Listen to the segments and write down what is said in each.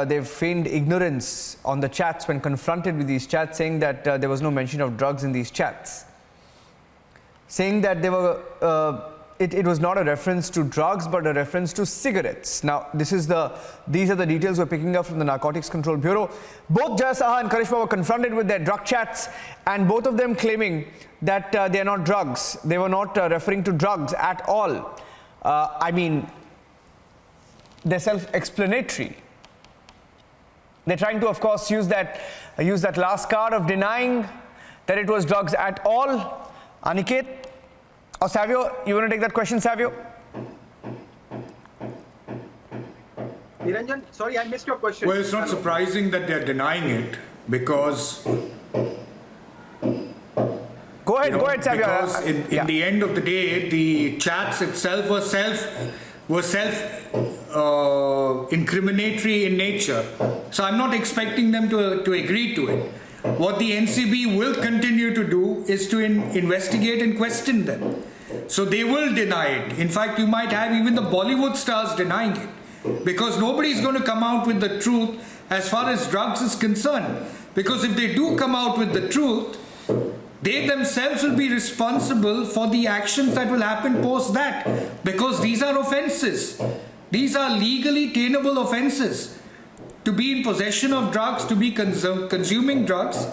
they've feigned ignorance on the chats when confronted with these chats, saying that there was no mention of drugs in these chats, saying that they were it was not a reference to drugs but a reference to cigarettes. Now these are the details we're picking up from the Narcotics Control Bureau. Both Jaya, Saha and Karishma were confronted with their drug chats, and both of them claiming that they are not drugs. They were not referring to drugs at all. I mean, they're self-explanatory. They're trying to, of course, use that last card of denying that it was drugs at all. Aniket or Savio, you want to take that question, Savio? Niranjan, sorry, I missed your question. Well, it's not surprising that they're denying it because... Go ahead, Savio. Because in the end of the day, the chats itself were self-incriminatory in nature. So I'm not expecting them to agree to it. What the NCB will continue to do is to investigate and question them. So they will deny it. In fact, you might have even the Bollywood stars denying it, because nobody is going to come out with the truth as far as drugs is concerned. Because if they do come out with the truth, they themselves will be responsible for the actions that will happen post that, because these are offenses. These are legally attainable offenses. To be in possession of drugs, to be consuming drugs,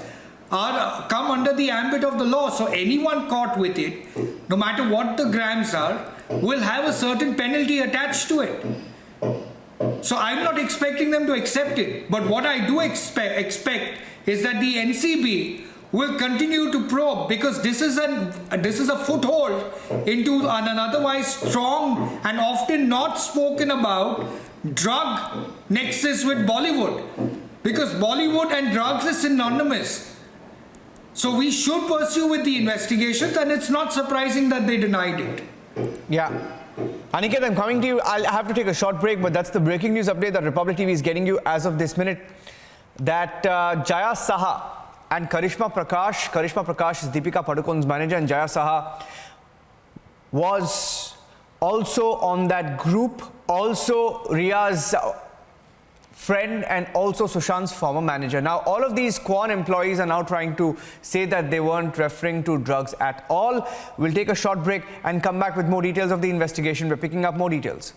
come under the ambit of the law. So anyone caught with it, no matter what the grams are, will have a certain penalty attached to it. So I'm not expecting them to accept it. But what I do expect is that the NCB will continue to probe, because this is a foothold into an otherwise strong and often not spoken about drug nexus with Bollywood, because Bollywood and drugs is synonymous. So we should pursue with the investigations, and it's not surprising that they denied it. Yeah. Aniket, I'm coming to you. I'll have to take a short break, but that's the breaking news update that Republic TV is getting you as of this minute, that Jaya Saha and Karishma Prakash is Deepika Padukone's manager, and Jaya Saha was also on that group, also Rhea's friend, and also Sushant's former manager. Now, all of these Quan employees are now trying to say that they weren't referring to drugs at all. We'll take a short break and come back with more details of the investigation. We're picking up more details.